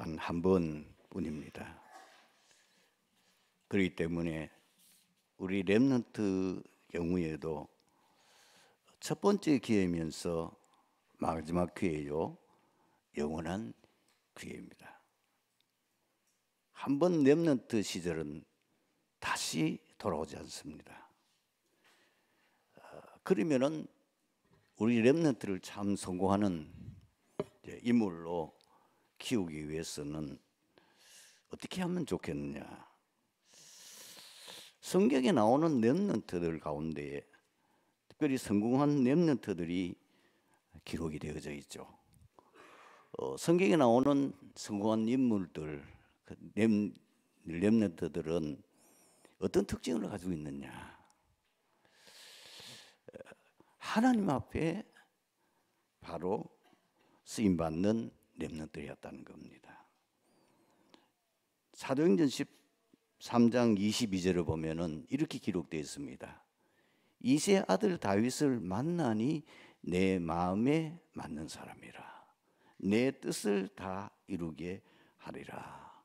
단 한 번뿐입니다. 그렇기 때문에 우리 렘넌트 경우에도 첫 번째 기회면서 마지막 기회요, 영원한 기회입니다. 한 번 렘넌트 시절은 다시 돌아오지 않습니다. 그러면은 우리 렘넌트를 참 성공하는 인물로 키우기 위해서는 어떻게 하면 좋겠느냐? 성경에 나오는 렘넌트들 가운데 특별히 성공한 렘넌트들이 기록이 되어져 있죠. 성경에 나오는 성공한 인물들, 렘넌트들은 어떤 특징을 가지고 있느냐? 하나님 앞에 바로 쓰임받는 렘넌트였다는 겁니다. 사도행전 13장 22절을 보면은 이렇게 기록되어 있습니다. 이세 아들 다윗을 만나니 내 마음에 맞는 사람이라. 내 뜻을 다 이루게 하리라.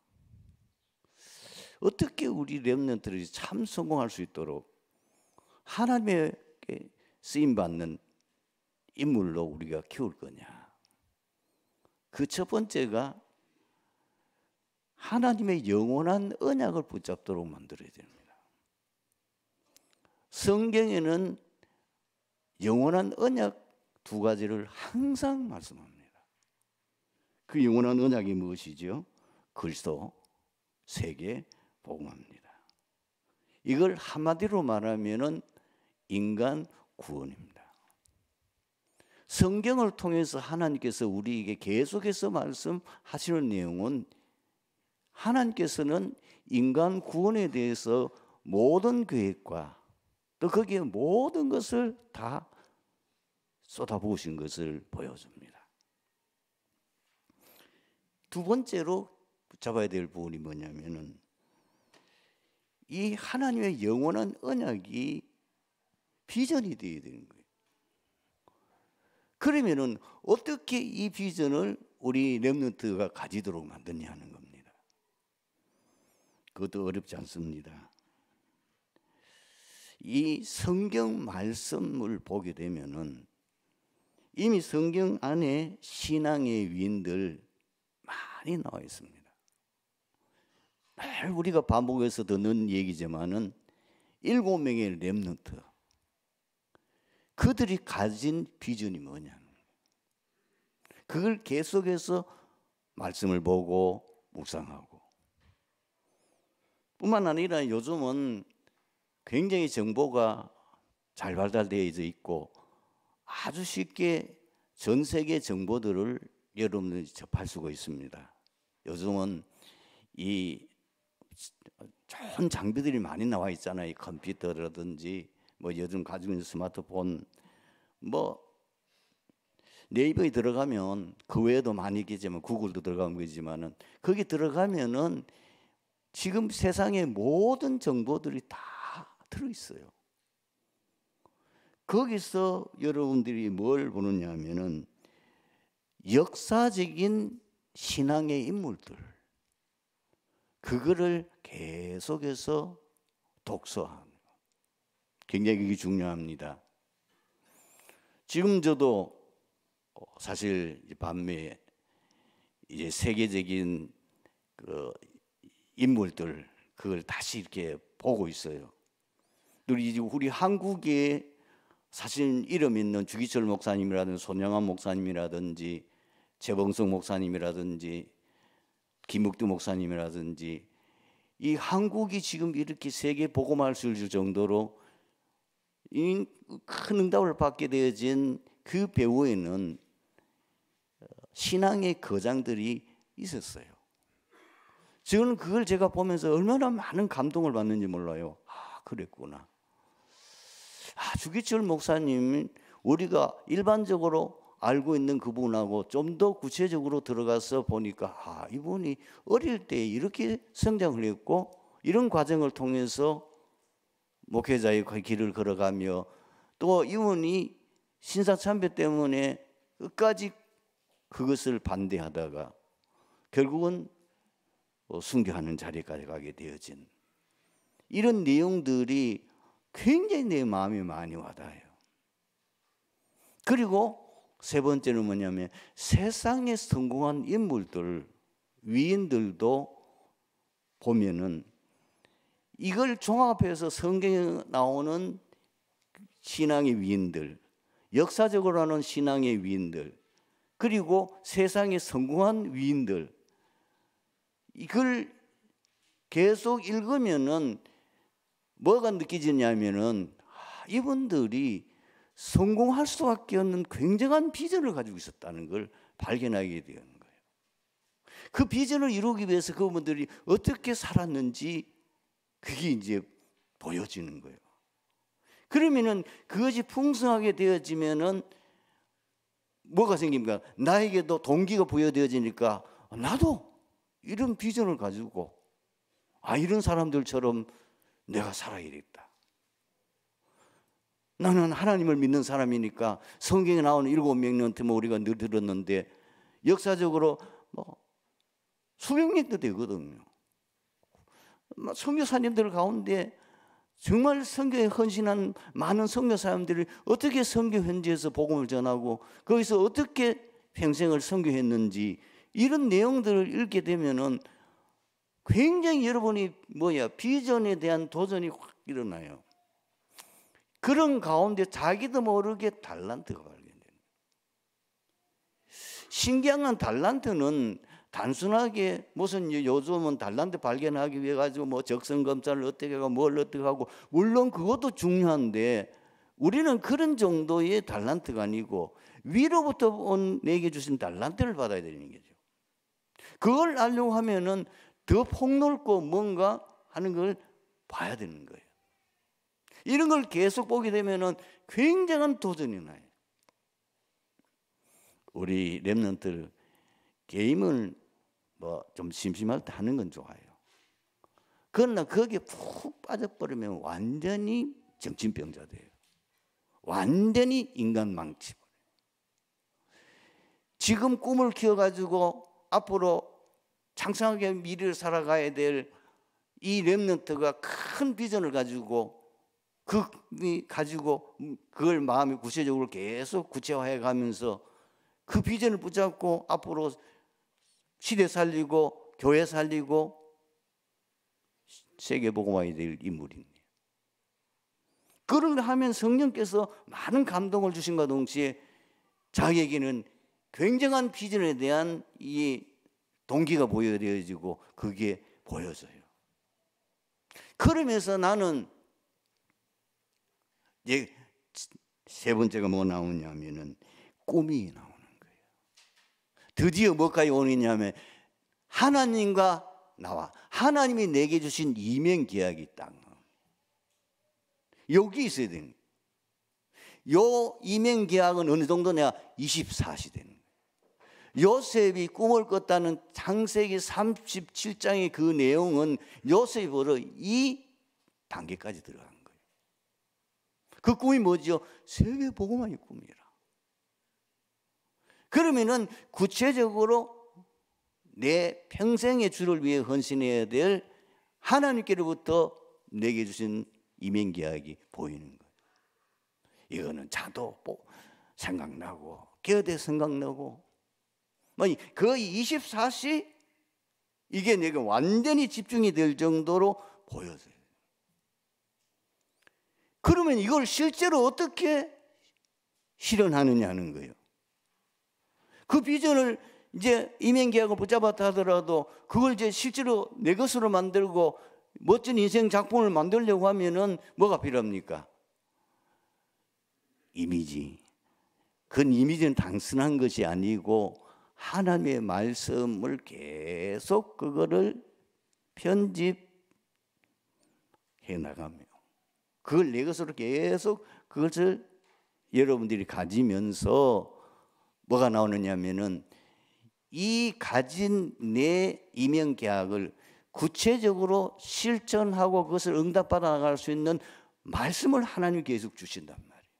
어떻게 우리 렘넌트들이 참 성공할 수 있도록 하나님에게 쓰임받는 인물로 우리가 키울 거냐? 그 첫 번째가 하나님의 영원한 언약을 붙잡도록 만들어야 됩니다. 성경에는 영원한 언약 두 가지를 항상 말씀합니다. 그 영원한 언약이 무엇이죠? 그리스도 세계 복음입니다. 이걸 한마디로 말하면은 인간 구원입니다. 성경을 통해서 하나님께서 우리에게 계속해서 말씀하시는 내용은 하나님께서는 인간 구원에 대해서 모든 계획과 또 거기에 모든 것을 다 쏟아부으신 것을 보여줍니다. 두 번째로 붙잡아야 될 부분이 뭐냐면은 이 하나님의 영원한 언약이 비전이 되어야 되는 거예요. 그러면은 어떻게 이 비전을 우리 렘넌트가 가지도록 만드냐 하는 겁니다. 그것도 어렵지 않습니다. 이 성경 말씀을 보게 되면은 이미 성경 안에 신앙의 위인들 많이 나와 있습니다. 늘 우리가 반복해서 듣는 얘기지만은 7명의 렘넌트, 그들이 가진 비전이 뭐냐? 그걸 계속해서 말씀을 보고 묵상하고, 뿐만 아니라 요즘은 굉장히 정보가 잘 발달되어 있고 아주 쉽게 전 세계 정보들을 여러분들이 접할 수가 있습니다. 요즘은 이 좋은 장비들이 많이 나와 있잖아요. 컴퓨터라든지 뭐 요즘 가지고 있는 스마트폰, 뭐 네이버에 들어가면 그 외에도 많이 있겠지만 구글도 들어가면 되지만은 거기 들어가면은 지금 세상의 모든 정보들이 다 들어 있어요. 거기서 여러분들이 뭘 보느냐 하면은 역사적인 신앙의 인물들, 그거를 계속해서 독서하는 거. 굉장히 그게 중요합니다. 지금 저도 사실 밤에 이제 세계적인 그 인물들 그걸 다시 이렇게 보고 있어요. 우리 한국에 사실 이름 있는 주기철 목사님이라든지 손영환 목사님이라든지 최봉석 목사님이라든지 김묵두 목사님이라든지 이 한국이 지금 이렇게 세계 복음화를 줄 정도로 큰 응답을 받게 되어진 그 배후에는 신앙의 거장들이 있었어요. 저는 그걸 제가 보면서 얼마나 많은 감동을 받는지 몰라요. 아, 그랬구나. 주기철 목사님, 우리가 일반적으로 알고 있는 그분하고 좀 더 구체적으로 들어가서 보니까 이분이 어릴 때 이렇게 성장을 했고 이런 과정을 통해서 목회자의 길을 걸어가며 또 이분이 신사참배 때문에 끝까지 그것을 반대하다가 결국은 순교하는 자리까지 가게 되어진 이런 내용들이 굉장히 내 마음에 많이 와닿아요. 그리고 세 번째는 뭐냐면 세상에 성공한 인물들, 위인들도 보면은 이걸 종합해서 성경에 나오는 신앙의 위인들, 역사적으로 하는 신앙의 위인들, 그리고 세상에 성공한 위인들, 이걸 계속 읽으면은 뭐가 느껴지냐면은 이분들이 성공할 수밖에 없는 굉장한 비전을 가지고 있었다는 걸 발견하게 되는 거예요. 그 비전을 이루기 위해서 그분들이 어떻게 살았는지 그게 이제 보여지는 거예요. 그러면은 그것이 풍성하게 되어지면은 뭐가 생깁니까? 나에게도 동기가 부여되어지니까 나도 이런 비전을 가지고 이런 사람들처럼 내가 살아야겠다. 나는 하나님을 믿는 사람이니까 성경에 나오는 7명한테 우리가 늘 들었는데 역사적으로 수백 명도 되거든요. 선교사님들 가운데 정말 선교에 헌신한 많은 선교사님들이 어떻게 선교 현지에서 복음을 전하고 거기서 어떻게 평생을 선교했는지 이런 내용들을 읽게 되면은 굉장히 여러분이 비전에 대한 도전이 확 일어나요. 그런 가운데 자기도 모르게 달란트가 발견돼요. 신기한 건 달란트는 단순하게 무슨 요즘은 달란트 발견하기 위해 가지고 적성 검사를 어떻게 하고 뭘 어떻게 하고 물론 그것도 중요한데 우리는 그런 정도의 달란트가 아니고 위로부터 온 내게 주신 달란트를 받아야 되는 거죠. 그걸 알려고 하면은 더 폭넓고 뭔가 하는 걸 봐야 되는 거예요. 이런 걸 계속 보게 되면은 굉장한 도전이 나요. 우리 렘넌트들 게임을 좀 심심할 때 하는 건 좋아요. 그러나 거기에 푹 빠져버리면 완전히 정신병자 돼요. 완전히 인간 망치버려요. 지금 꿈을 키워가지고 앞으로 창창하게 미래를 살아가야 될 이 렘넌트가 큰 비전을 가지고 그걸 마음에 구체적으로 계속 구체화해 가면서 그 비전을 붙잡고 앞으로 시대 살리고 교회 살리고 세계 복음화해야 될 인물입니다. 그걸 하면 성령께서 많은 감동을 주신과 동시에 자기에게는 굉장한 비전에 대한 이 동기가 보여지고 그게 보여져요. 그러면서 나는 이제 세 번째가 뭐 나오냐면은 꿈이 나오는 거예요. 드디어 뭐까지 오느냐면 하나님과 나와 하나님이 내게 주신 이면 계약이 딱 여기 있어야 되는 거예요. 요 이면 계약은 어느 정도냐? 24시 되는 거예요. 요셉이 꿈을 꿨다는 창세기 37장의 그 내용은 요셉이 바로 이 단계까지 들어간 거예요. 그 꿈이 뭐죠? 세계 복음화의 꿈이라. 그러면은 구체적으로 내 평생의 주를 위해 헌신해야 될 하나님께로부터 내게 주신 이면계약이 보이는 거예요. 이거는 자도 생각나고 겨대 생각나고 거의 24시 이게 내가 완전히 집중이 될 정도로 보여져요. 그러면 이걸 실제로 어떻게 실현하느냐는 거예요. 그 비전을 이제 이면계약을 붙잡았다 하더라도 그걸 이제 실제로 내 것으로 만들고 멋진 인생 작품을 만들려고 하면은 뭐가 필요합니까? 이미지. 그 이미지는 단순한 것이 아니고 하나님의 말씀을 계속 그거를 편집해 나가며 그걸 내 것으로 계속 그것을 여러분들이 가지면서 뭐가 나오느냐면은 이 가진 내 이면계약을 구체적으로 실천하고 그것을 응답받아 나갈 수 있는 말씀을 하나님이 계속 주신단 말이에요.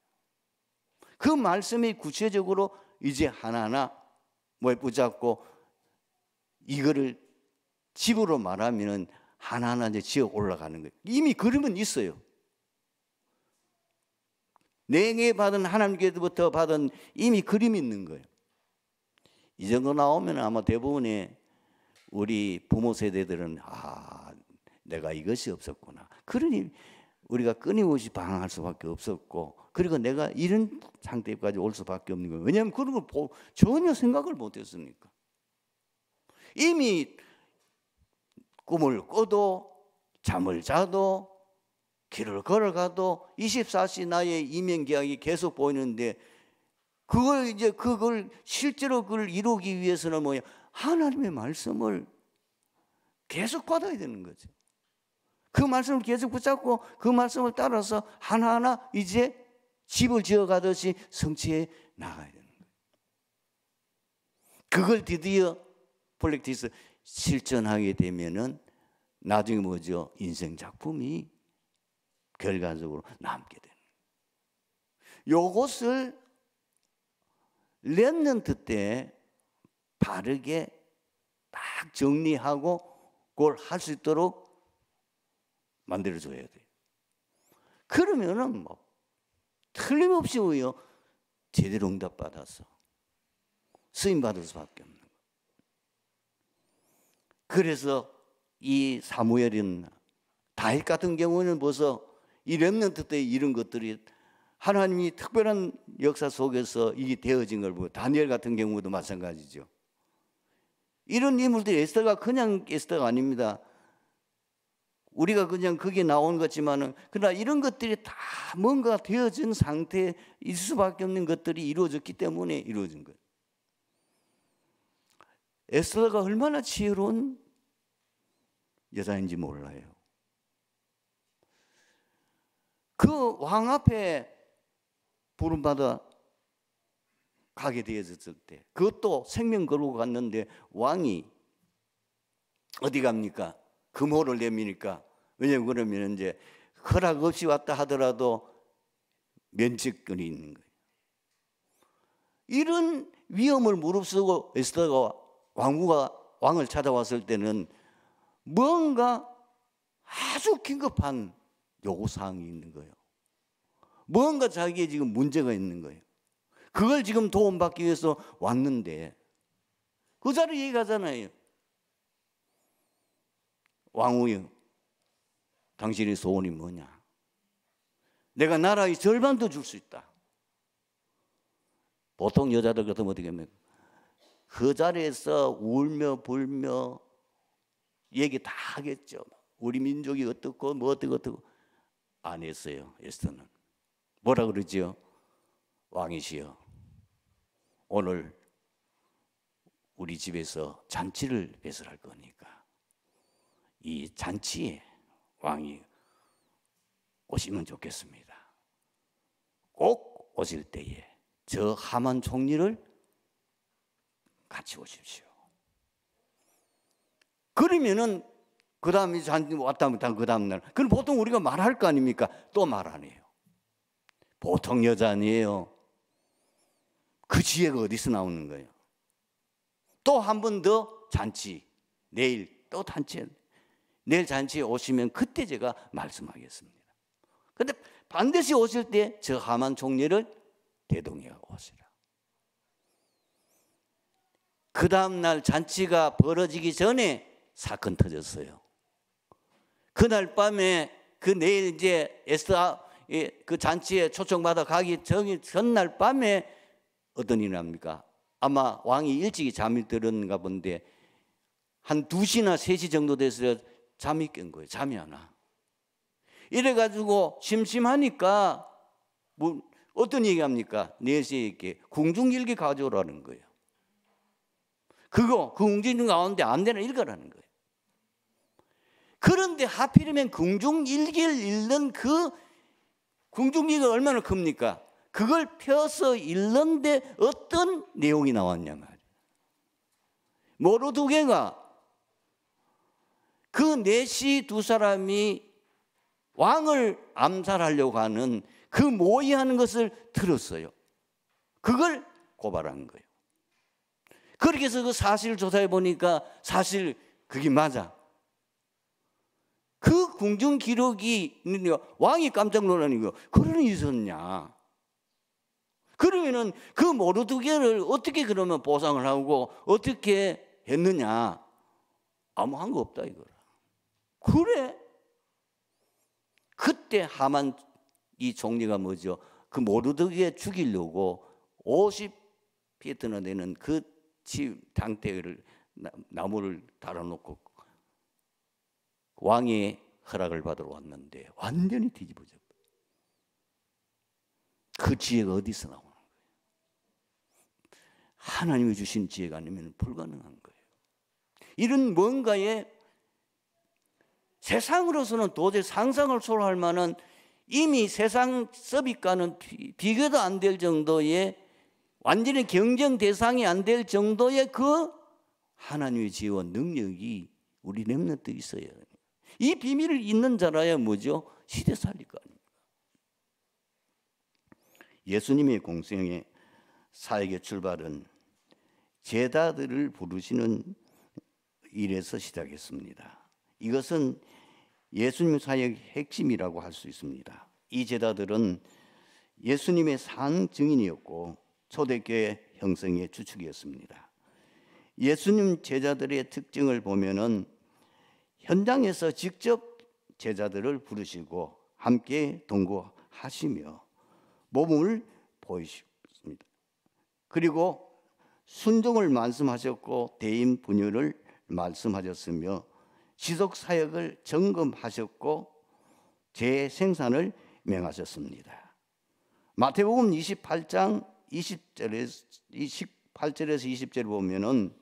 그 말씀이 구체적으로 이제 하나하나 붙잡고 이거를 집으로 말하면은 하나하나 이제 지어 올라가는 거예요. 이미 그림은 있어요. 내게 받은 하나님께로부터 받은 이미 그림이 있는 거예요. 이 정도 나오면 아마 대부분의 우리 부모 세대들은 내가 이것이 없었구나. 그러니 우리가 끊임없이 방황할 수밖에 없었고, 그리고 내가 이런 상태까지 올 수밖에 없는 거예요. 왜냐하면 그런 걸 전혀 생각을 못했으니까. 이미 꿈을 꿔도 잠을 자도 길을 걸어가도 24시 나의 이면계약이 계속 보이는데, 그걸 실제로 그걸 이루기 위해서는 뭐야? 하나님의 말씀을 계속 받아야 되는 거죠. 그 말씀을 계속 붙잡고 그 말씀을 따라서 하나하나 이제 집을 지어가듯이 성취해 나가야 되는 거예요. 그걸 드디어 폴렉티스 실천하게 되면은 나중에 뭐죠? 인생 작품이 결과적으로 남게 되는 거예요. 요것을 렘넌트 때 바르게 딱 정리하고 그걸 할 수 있도록 만들어줘야 돼요. 그러면은 뭐 틀림없이 뭐요? 제대로 응답받아서 쓰임 받을 수밖에 없는 거예요. 그래서 이 사무엘은 다윗 같은 경우는 벌써 이 렘넌트 때 이런 것들이 하나님이 특별한 역사 속에서 이게 되어진 걸 보고, 다니엘 같은 경우도 마찬가지죠. 이런 인물들이 에스더가 그냥 에스더가 아닙니다. 우리가 그냥 그게 나온 거지만은, 그러나 이런 것들이 다 뭔가 되어진 상태에 있을 수밖에 없는 것들이 이루어졌기 때문에 이루어진 거예요. 에스더가 얼마나 지혜로운 여자인지 몰라요. 그 왕 앞에 부름받아 가게 되어졌을 때, 그것도 생명 걸고 갔는데 왕이 어디 갑니까? 금호를 내미니까. 왜냐면 그러면 이제 허락 없이 왔다 하더라도 면책권이 있는 거예요. 이런 위험을 무릅쓰고 에스더가 왕을 찾아왔을 때는 뭔가 아주 긴급한 요구사항이 있는 거예요. 뭔가 자기의 지금 문제가 있는 거예요. 그걸 지금 도움받기 위해서 왔는데, 그 자리에 얘기하잖아요. 왕후여, 당신의 소원이 뭐냐? 내가 나라의 절반도 줄 수 있다. 보통 여자들 같으면 어떻게 합니까? 그 자리에서 울며 불며 얘기 다 하겠죠. 우리 민족이 어떻고 뭐 어떻고 안 했어요. 에스더는 뭐라 그러지요? 왕이시여, 오늘 우리 집에서 잔치를 배설할 거니까 이 잔치에 왕이 오시면 좋겠습니다. 꼭 오실 때에 저 하만 총리를 같이 오십시오. 그러면은 그 다음에 잔치 왔다면 그 다음날, 그럼 보통 우리가 말할 거 아닙니까? 또 말 안 해요. 보통 여자 아니에요. 그 지혜가 어디서 나오는 거예요? 또 한 번 더 잔치, 내일 또 잔치, 내일 잔치에 오시면 그때 제가 말씀하겠습니다. 그런데 반드시 오실 때 저 하만 총리를 대동해 오시라. 그 다음날 잔치가 벌어지기 전에 사건 터졌어요. 그날 밤에 그 내일 이제 에스더 그 잔치에 초청받아 가기 전날 밤에 어떤 일이 납니까? 아마 왕이 일찍이 잠이 들었는가 본데 한 2시나 3시 정도 돼서 잠이 깬 거예요. 잠이 안 와. 이래가지고 심심하니까 뭐 어떤 얘기합니까? 4시에 이렇게 궁중일기 가져오라는 거예요. 그 궁중일기 가운데 안 되나 읽으라는 거예요. 그런데 하필이면 궁중일기를 읽는 그 궁중일기가 얼마나 큽니까? 그걸 펴서 읽는데 어떤 내용이 나왔냐 말이에요. 모르드게가 그 넷이 두 사람이 왕을 암살하려고 하는 그 모의하는 것을 들었어요. 그걸 고발한 거예요. 그렇게 해서 그 사실 조사해 보니까 사실 그게 맞아. 그 궁중 기록이 왕이 깜짝 놀라는 거예요. 그런 일이 있었냐? 그러면은 그 모르드게를 어떻게 그러면 보상을 하고 어떻게 했느냐? 아무 한 거 없다 이거라. 그래? 그때 하만 이 총리가 뭐죠? 그 모르드게 죽이려고 50피트나 되는 그 당대를 나무를 달아놓고 왕의 허락을 받으러 왔는데 완전히 뒤집어져. 그 지혜가 어디서 나오는 거예요? 하나님이 주신 지혜가 아니면 불가능한 거예요. 이런 뭔가에 세상으로서는 도저히 상상을 초월할 만한 이미 세상 서비과는 비교도 안 될 정도의 완전히 경쟁 대상이 안 될 정도의 그 하나님의 지혜와 능력이 우리 렘넌트에 있어야 해요. 이 비밀을 있는 자라야 뭐죠? 시대 살릴 거 아닙니까? 예수님의 공생의 사역의 출발은 제자들을 부르시는 일에서 시작했습니다. 이것은 예수님 사역의 핵심이라고 할 수 있습니다. 이 제자들은 예수님의 산 증인이었고 초대교회 형성의 주축이었습니다. 예수님 제자들의 특징을 보면은 현장에서 직접 제자들을 부르시고 함께 동거하시며 몸을 보이십니다. 그리고 순종을 말씀하셨고 대인 분율을 말씀하셨으며 지속 사역을 점검하셨고 재생산을 명하셨습니다. 마태복음 28장 28절에서 20절을 보면은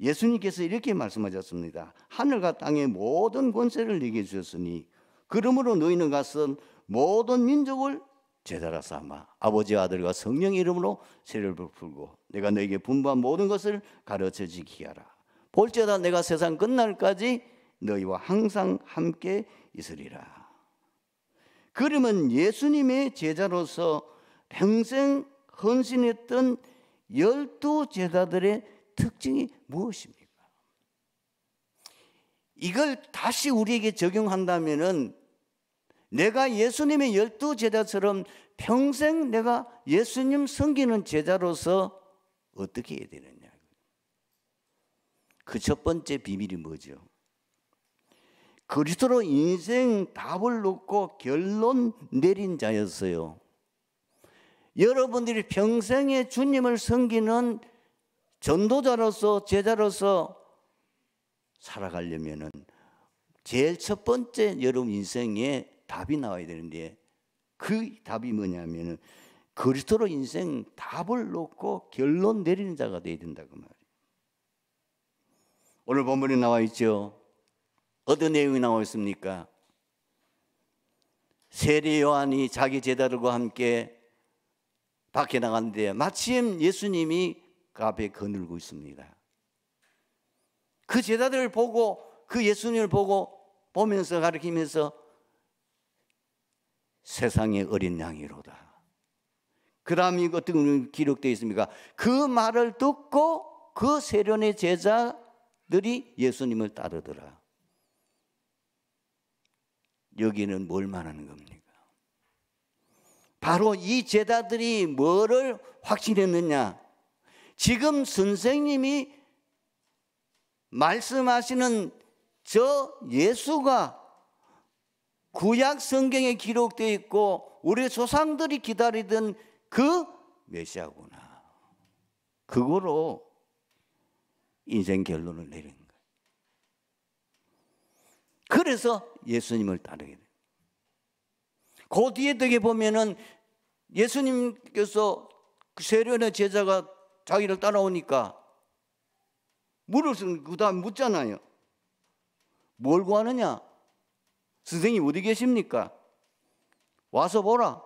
예수님께서 이렇게 말씀하셨습니다. 하늘과 땅의 모든 권세를 내게 주셨으니 그러므로 너희는 가서 모든 민족을 제자라 삼아 아버지와 아들과 성령의 이름으로 세례를 베풀고 내가 너에게 분부한 모든 것을 가르쳐 지키게 하라. 볼지어다 내가 세상 끝날까지 너희와 항상 함께 있으리라. 그러면 예수님의 제자로서 평생 헌신했던 12 제자들의 특징이 무엇입니까? 이걸 다시 우리에게 적용한다면은 내가 예수님의 12 제자처럼 평생 내가 예수님 섬기는 제자로서 어떻게 해야 되느냐. 그 첫 번째 비밀이 뭐죠? 그리스도로 인생 답을 놓고 결론 내린 자였어요. 여러분들이 평생에 주님을 섬기는 전도자로서 제자로서 살아가려면은 제일 첫 번째 여러분 인생에 답이 나와야 되는데 그 답이 뭐냐면은 그리스도로 인생 답을 놓고 결론 내리는 자가 되어야 된다고 말이에요. 오늘 본문에 나와 있죠. 어떤 내용이 나와 있습니까? 세례 요한이 자기 제자들과 함께 밖에 나갔는데 마침 예수님이 그 앞에 거닐고 있습니다. 그 제자들을 보고 그 예수님을 보면서 가리키면서 세상의 어린 양이로다. 그 다음에 어떤 기록되어 있습니까? 그 말을 듣고 그 세련의 제자들이 예수님을 따르더라. 여기는 뭘 말하는 겁니까? 바로 이 제자들이 뭐를 확신했느냐? 지금 선생님이 말씀하시는 저 예수가 구약 성경에 기록되어 있고 우리 조상들이 기다리던 그 메시아구나. 그거로 인생 결론을 내린 거예요. 그래서 예수님을 따르게 돼요. 그 뒤에 되게 보면은 예수님께서 그 세련의 제자가 자기를 따라오니까 물을 그 다음 묻잖아요. 뭘 구하느냐? 선생님 어디 계십니까? 와서 보라.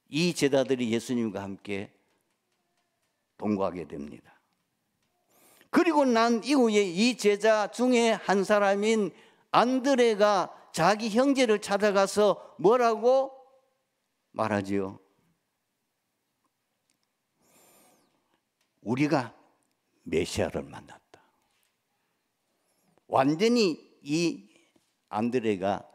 이 제자들이 예수님과 함께 동거하게 됩니다. 그리고 난 이후에 이 제자 중에 한 사람인 안드레가 자기 형제를 찾아가서 뭐라고 말하지요? 우리가 메시아를 만났다. 완전히 이 안드레가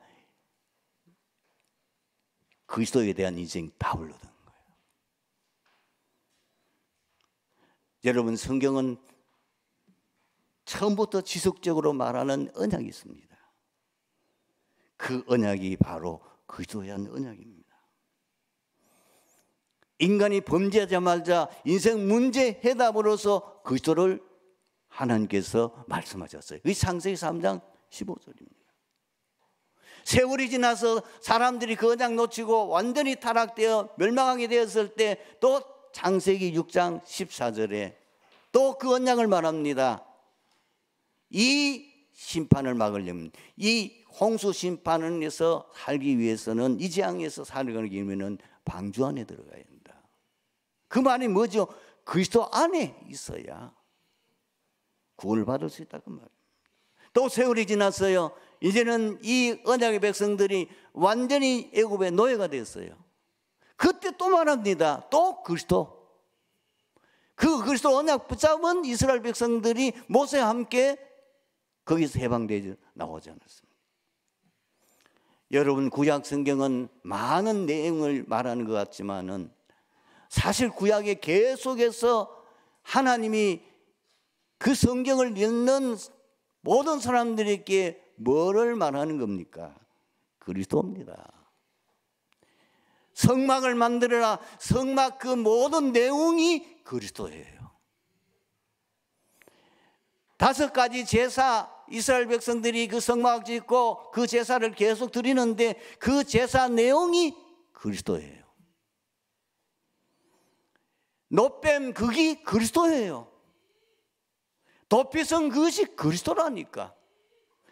그리스도에 대한 인생이 다 흘러든 거예요. 여러분, 성경은 처음부터 지속적으로 말하는 언약이 있습니다. 그 언약이 바로 그리스도에 대한 언약입니다. 인간이 범죄하자마자 인생 문제 해답으로서 그리스도를 하나님께서 말씀하셨어요. 이 창세기 3장 15절입니다. 세월이 지나서 사람들이 그 언약 놓치고 완전히 타락되어 멸망하게 되었을 때 또 창세기 6장 14절에 또 그 언약을 말합니다. 이 심판을 막으려면, 이 홍수 심판에서 살기 위해서는, 이 재앙에서 살기 위해서는 방주 안에 들어가야 된다. 그 말이 뭐죠? 그리스도 안에 있어야 구원을 받을 수 있다, 그 말입니다. 또 세월이 지났어요. 이제는 이 언약의 백성들이 완전히 애굽의 노예가 됐어요. 그때 또 말합니다. 또 그리스도. 그 그리스도 언약 붙잡은 이스라엘 백성들이 모세와 함께 거기서 해방되어 나오지 않았습니다. 여러분, 구약 성경은 많은 내용을 말하는 것 같지만은 사실 구약에 계속해서 하나님이 그 성경을 읽는 모든 사람들에게 뭐를 말하는 겁니까? 그리스도입니다. 성막을 만들어라. 성막 그 모든 내용이 그리스도예요. 5가지 제사, 이스라엘 백성들이 그 성막 짓고 그 제사를 계속 드리는데 그 제사 내용이 그리스도예요. 노뱀 극이 그리스도예요. 도피성 그것이 그리스도라니까.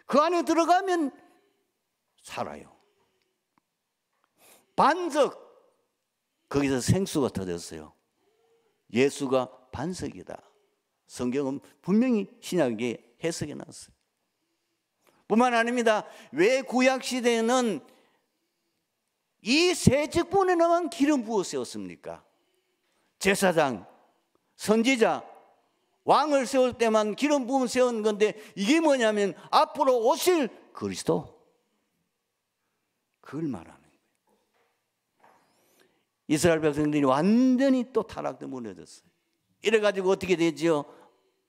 그 안에 들어가면 살아요. 반석, 거기서 생수가 터졌어요. 예수가 반석이다. 성경은 분명히 신약에 해석해 놨어요. 뿐만 아닙니다. 왜 구약 시대에는 이 세 직분에만 기름 부어 세웠습니까? 제사장, 선지자, 왕을 세울 때만 기름 부음 세운 건데 이게 뭐냐면 앞으로 오실 그리스도, 그걸 말하는 거예요. 이스라엘 백성들이 완전히 또 타락돼 무너졌어요. 이래가지고 어떻게 되죠?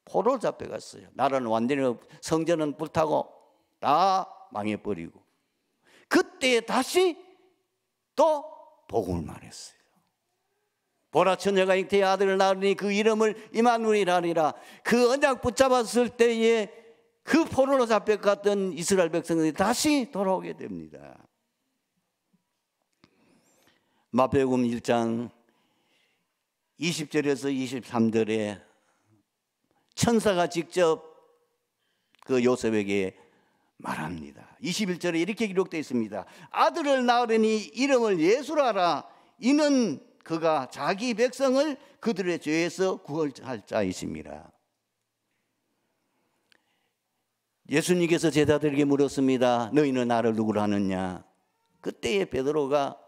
포로로 잡혀갔어요. 나라는 완전히, 성전은 불타고 다 망해버리고, 그때 다시 또 복음을 말했어요. 보라, 처녀가 잉태의 아들을 낳으니 그 이름을 임마누엘이라 하리라. 그 언약 붙잡았을 때에 그 포로로 잡혀갔던 이스라엘 백성들이 다시 돌아오게 됩니다. 마태복음 1장 20절에서 23절에 천사가 직접 그 요셉에게 말합니다. 21절에 이렇게 기록되어 있습니다. 아들을 낳으려니 이름을 예수라 하라. 이는 그가 자기 백성을 그들의 죄에서 구원할 자이십니다. 예수님께서 제자들에게 물었습니다. 너희는 나를 누구로 하느냐? 그때에 베드로가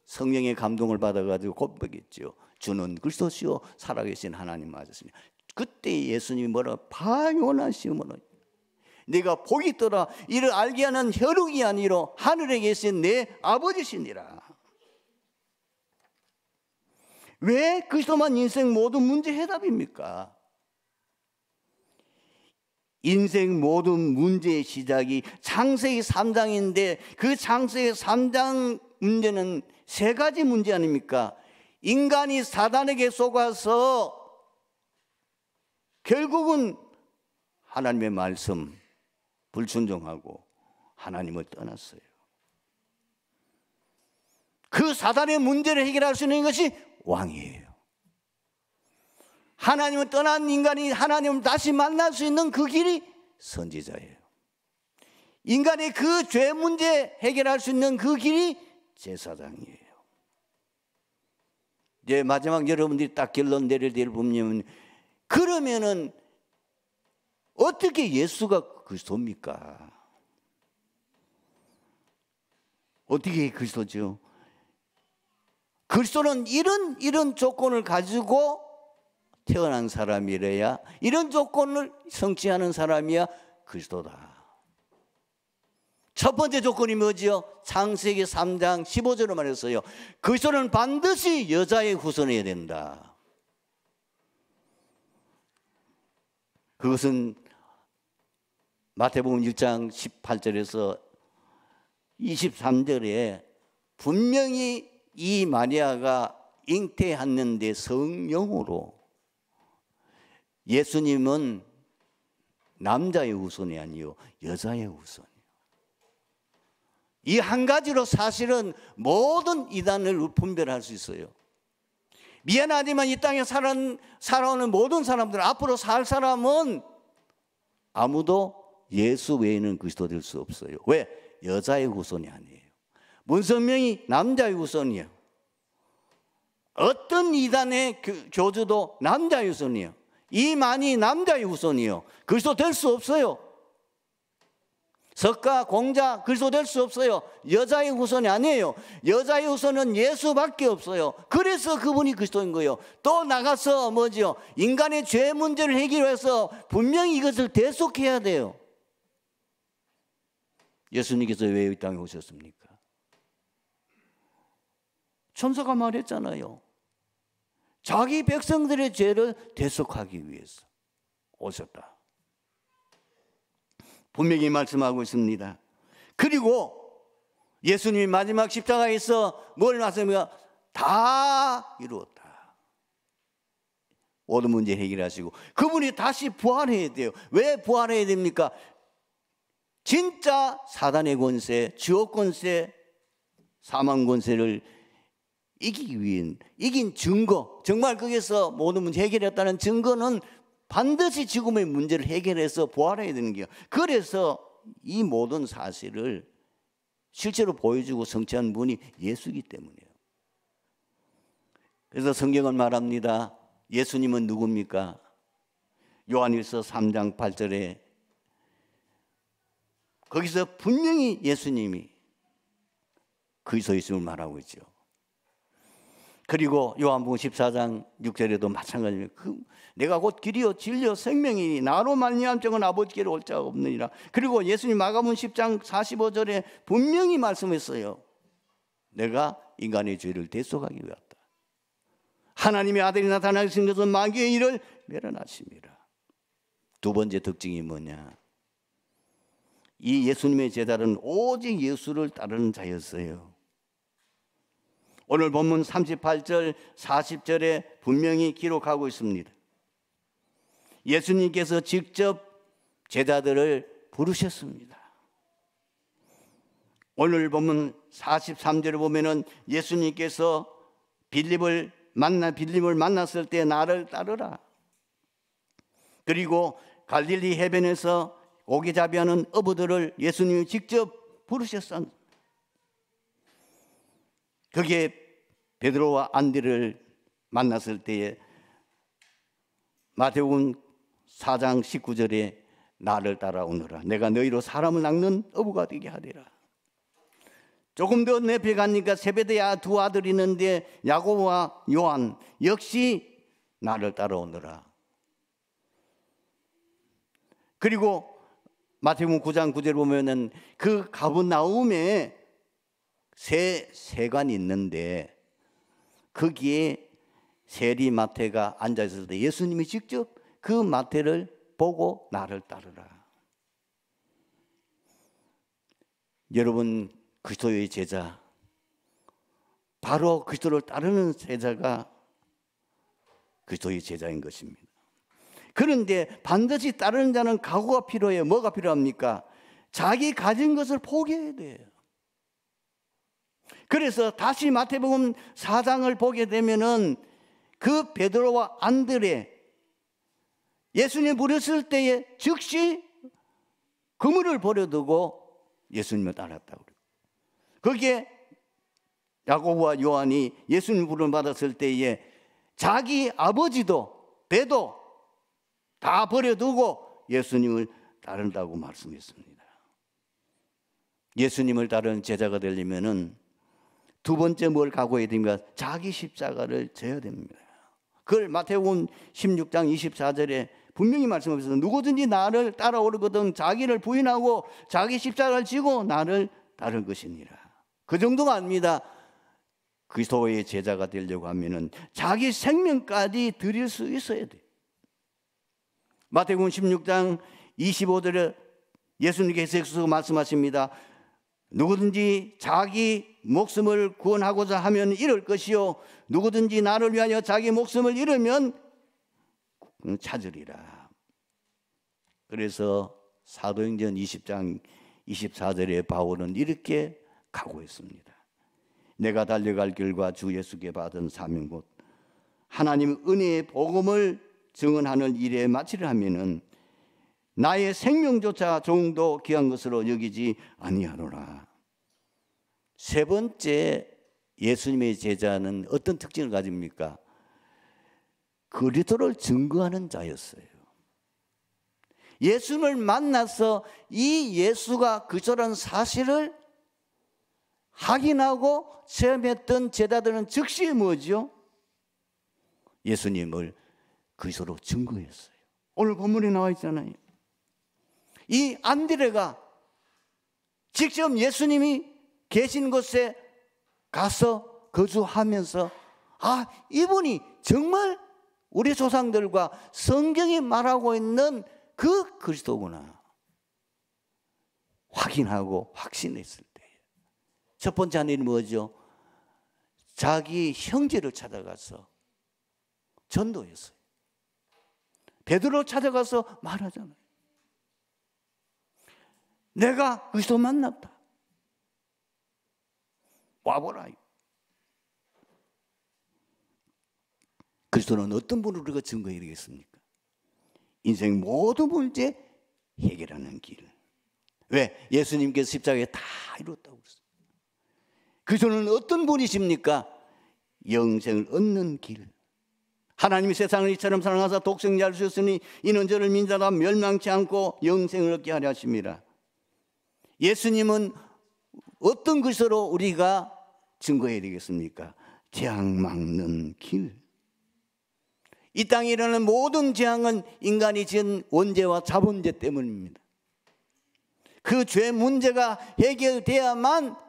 성령의 감동을 받아가지고 고백했죠. 주는 그리스도시요 살아계신 하나님 맞으시니. 그때 예수님이 뭐라? 바요나 시므로 네가 복이 있더라. 이를 알게 하는 혈육이 아니로 하늘에 계신 내 아버지시니라. 왜 그리스도만 인생 모든 문제 해답입니까? 인생 모든 문제의 시작이 창세기 3장인데 그 창세기 3장 문제는 3가지 문제 아닙니까? 인간이 사단에게 속아서 결국은 하나님의 말씀 불순종하고 하나님을 떠났어요. 그 사단의 문제를 해결할 수 있는 것이 왕이에요. 하나님을 떠난 인간이 하나님을 다시 만날 수 있는 그 길이 선지자예요. 인간의 그 죄 문제 해결할 수 있는 그 길이 제사장이에요. 이제 마지막 여러분들이 딱 결론 내릴 때 보면, 그러면은 어떻게 예수가 그리스도입니까? 어떻게 그리스도죠? 그리스도는 이런 조건을 가지고 태어난 사람이래야, 이런 조건을 성취하는 사람이야 그리스도다. 첫 번째 조건이 뭐지요? 창세기 3장 15절로 말했어요. 그리스도는 반드시 여자의 후손이어야 된다. 그것은 마태복음 1장 18절에서 23절에 분명히 이 마리아가 잉태했는데 성령으로, 예수님은 남자의 후손이 아니요 여자의 후손이요. 이 한 가지로 사실은 모든 이단을 분별할 수 있어요. 미안하지만 이 땅에 살아오는 모든 사람들, 앞으로 살 사람은 아무도 예수 외에는 그리스도 될 수 없어요. 왜? 여자의 후손이 아니에요. 문선명이 남자의 후손이에요. 어떤 이단의 교주도 남자의 후손이에요. 이만희 남자의 후손이에요. 그리스도 될 수 없어요. 석가, 공자 그리스도 될 수 없어요. 여자의 후손이 아니에요. 여자의 후손은 예수밖에 없어요. 그래서 그분이 그리스도인 거예요. 또 나가서 뭐지요? 인간의 죄 문제를 해결해서 분명히 이것을 대속해야 돼요. 예수님께서 왜 이 땅에 오셨습니까? 천사가 말했잖아요. 자기 백성들의 죄를 대속하기 위해서 오셨다. 분명히 말씀하고 있습니다. 그리고 예수님이 마지막 십자가에서 뭘 말씀합니까? 다 이루었다. 모든 문제 해결하시고 그분이 다시 부활해야 돼요. 왜 부활해야 됩니까? 진짜 사단의 권세, 지옥 권세, 사망 권세를 이기기 위한, 이긴 증거, 정말 거기서 모든 문제 해결했다는 증거는 반드시 지금의 문제를 해결해서 부활해야 되는 거예요. 그래서 이 모든 사실을 실제로 보여주고 성취한 분이 예수이기 때문이에요. 그래서 성경은 말합니다. 예수님은 누굽니까? 요한일서 3장 8절에 거기서 분명히 예수님이 그리스도이심을 말하고 있죠. 그리고 요한복음 14장 6절에도 마찬가지입니다. 내가 곧 길이요 진리요 생명이니 나로 말미암아 정은 아버지께로 올 자가 없느니라. 그리고 예수님 마가복음 10장 45절에 분명히 말씀했어요. 내가 인간의 죄를 대속하기 위해 왔다. 하나님의 아들이 나타나신 것은 마귀의 일을 멸하심이라. 두 번째 특징이 뭐냐? 이 예수님의 제자는 오직 예수를 따르는 자였어요. 오늘 본문 38절 40절에 분명히 기록하고 있습니다. 예수님께서 직접 제자들을 부르셨습니다. 오늘 본문 43절에 보면은 예수님께서 빌립을 만났을 때 나를 따르라. 그리고 갈릴리 해변에서 고기잡이하는 어부들을 예수님이 직접 부르셨습니다. 거기에 베드로와 안드레를 만났을 때에 마태복음 4장 19절에 나를 따라오너라. 내가 너희로 사람을 낚는 어부가 되게 하리라. 조금 더 내페 가니까 세베대야 두 아들이 있는데 야고보와 요한 역시 나를 따라오너라. 그리고 마태복음 9장 9절 보면은 그 가버나움에 세관이 있는데 거기에 세리 마태가 앉아 있을 때 예수님이 직접 그 마태를 보고 나를 따르라. 여러분, 그리스도의 제자, 바로 그리스도를 따르는 제자가 그리스도의 제자인 것입니다. 그런데 반드시 따르는 자는 각오가 필요해요. 뭐가 필요합니까? 자기 가진 것을 포기해야 돼요. 그래서 다시 마태복음 4장을 보게 되면은 그 베드로와 안드레 예수님 부르실 때에 즉시 그물을 버려두고 예수님을 따랐다고 그래요. 거기에 야고보와 요한이 예수님 부름을 받았을 때에 자기 아버지도 배도 다 버려두고 예수님을 따른다고 말씀했습니다. 예수님을 따르는 제자가 되려면은 두 번째 뭘 각오해야 됩니까? 자기 십자가를 져야 됩니다. 그걸 마태복음 16장 24절에 분명히 말씀하셨어요. 누구든지 나를 따라오려거든 자기를 부인하고 자기 십자가를 지고 나를 따를 것이니라. 그 정도가 아닙니다. 그리스도의 제자가 되려고 하면은 자기 생명까지 드릴 수 있어야 돼요. 마태복음 16장 25절에 예수님께서 말씀하십니다. 누구든지 자기 목숨을 구원하고자 하면 잃을 것이요 누구든지 나를 위하여 자기 목숨을 잃으면 찾으리라. 그래서 사도행전 20장 24절에 바울은 이렇게 각오했습니다. 내가 달려갈 길과 주 예수께 받은 사명 곧 하나님 은혜의 복음을 증언하는 일에 마치려 하면은 나의 생명조차 조금도 귀한 것으로 여기지 아니하노라. 세 번째 예수님의 제자는 어떤 특징을 가집니까? 그리스도를 증거하는 자였어요. 예수를 만나서 이 예수가 그리스도라는 사실을 확인하고 체험했던 제자들은 즉시 뭐죠? 예수님을 그리스도로 증거했어요. 오늘 본문에 나와 있잖아요. 이 안드레가 직접 예수님이 계신 곳에 가서 거주하면서 이분이 정말 우리 조상들과 성경이 말하고 있는 그 그리스도구나 확인하고 확신했을 때 첫 번째 하는 일이 뭐죠? 자기 형제를 찾아가서 전도했어요. 베드로 찾아가서 말하잖아요. 내가 그리스도 만났다. 와보라. 그리스도는 어떤 분으로 우리가 증거해야 되겠습니까? 인생 모든 문제 해결하는 길. 왜? 예수님께서 십자가에 다 이뤘다고 그랬어요. 그리스도는 어떤 분이십니까? 영생을 얻는 길. 하나님이 세상을 이처럼 사랑하사 독생자를 주셨으니 이는 저를 믿는 멸망치 않고 영생을 얻게 하려 하십니다. 예수님은 어떤 그리스도로 우리가 증거해야 되겠습니까? 재앙 막는 길. 이 땅에 일어나는 모든 재앙은 인간이 지은 원죄와 자본죄 때문입니다. 그 죄 문제가 해결돼야만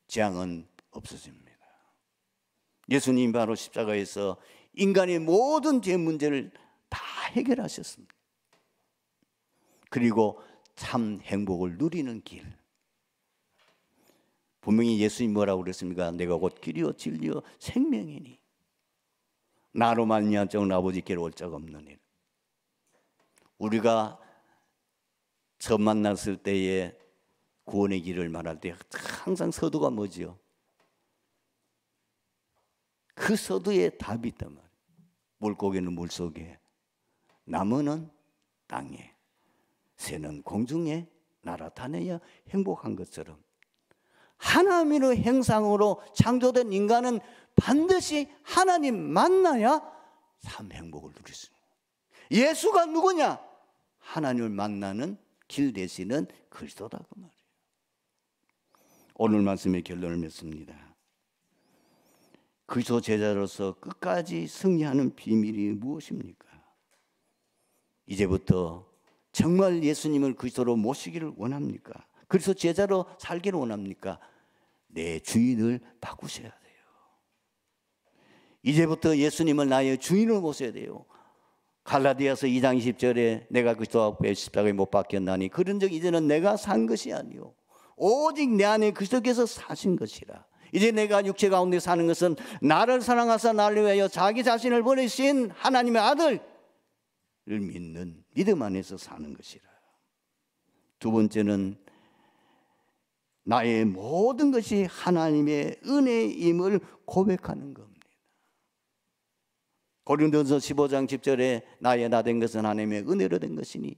재앙은 없어집니다. 예수님이 바로 십자가에서 인간의 모든 죄 문제를 다 해결하셨습니다. 그리고 참 행복을 누리는 길. 분명히 예수님이 뭐라고 그랬습니까? 내가 곧 길이요 진리요 생명이니 나로 말미암아 아버지께로 올 자가 없느니라. 우리가 처음 만났을 때에 구원의 길을 말할 때 항상 서두가 뭐지요? 그 서두에 답이 있단 말이에요. 물고기는 물속에, 나무는 땅에, 새는 공중에 날아다녀야 행복한 것처럼 하나님의 형상으로 창조된 인간은 반드시 하나님 만나야 참 행복을 누릴 수 있습니다. 예수가 누구냐? 하나님을 만나는 길 되시는 그리스도다 그 말이에요. 오늘 말씀의 결론을 맺습니다. 그리스도 제자로서 끝까지 승리하는 비밀이 무엇입니까? 이제부터 정말 예수님을 그리스도로 모시기를 원합니까? 그리스도 제자로 살기를 원합니까? 내 주인을 바꾸셔야 돼요. 이제부터 예수님을 나의 주인으로 모셔야 돼요. 갈라디아서 2장 20절에 내가 그리스도 앞에 십자가에 못 박혔나니 그런 적 이제는 내가 산 것이 아니요 오직 내 안에 그리스도께서 사신 것이라. 이제 내가 육체 가운데 사는 것은 나를 사랑하사 나를 위하여 자기 자신을 보내신 하나님의 아들을 믿는 믿음 안에서 사는 것이라. 두 번째는 나의 모든 것이 하나님의 은혜임을 고백하는 겁니다. 고린도전서 15장 10절에 나의 나 된 것은 하나님의 은혜로 된 것이니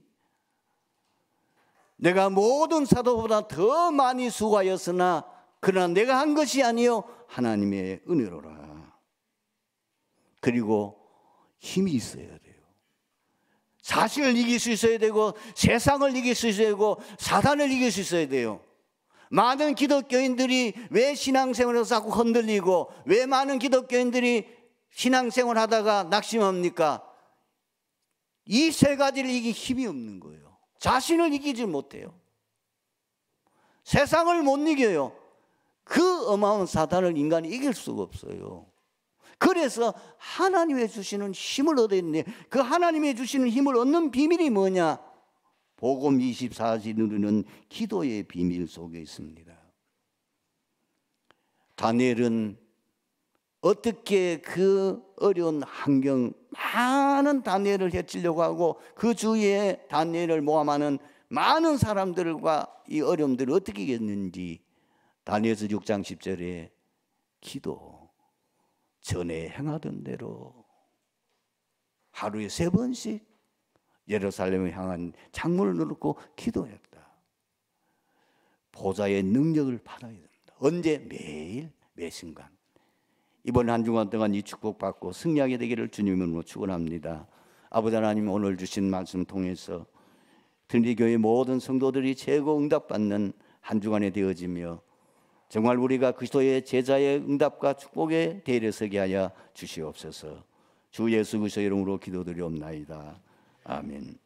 내가 모든 사도보다 더 많이 수고하였으나 그러나 내가 한 것이 아니요 하나님의 은혜로라. 그리고 힘이 있어야 돼요. 자신을 이길 수 있어야 되고 세상을 이길 수 있어야 되고 사단을 이길 수 있어야 돼요. 많은 기독교인들이 왜 신앙생활에서 자꾸 흔들리고 왜 많은 기독교인들이 신앙생활 하다가 낙심합니까? 이 세 가지를 이길 힘이 없는 거예요. 자신을 이기지 못해요. 세상을 못 이겨요. 그 어마어마한 사단을 인간이 이길 수가 없어요. 그래서 하나님의 주시는 힘을 얻어야 되는데, 그 하나님의 주시는 힘을 얻는 비밀이 뭐냐? 복음 24시 누리는 기도의 비밀 속에 있습니다. 다니엘은 어떻게 그 어려운 환경, 많은 다니엘을 해치려고 하고 그 주위에 다니엘을 모함하는 많은 사람들과 이 어려움들을 어떻게 이겼는지, 다니엘서 6장 10절에 기도, 전에 행하던 대로 하루에 3번씩 예루살렘을 향한 창문을 누르고 기도했다. 보좌의 능력을 받아야 된다. 언제? 매일 매순간. 이번 한 주간 동안 이 축복받고 승리하게 되기를 주님으로 축원합니다. 아버지 하나님, 오늘 주신 말씀 통해서 트리니티교회 모든 성도들이 최고 응답받는 한 주간이 되어지며 정말 우리가 그리스도의 제자의 응답과 축복에 대리서게 하여 주시옵소서. 주 예수 그리스도의 이름으로 기도드리옵나이다. 아멘.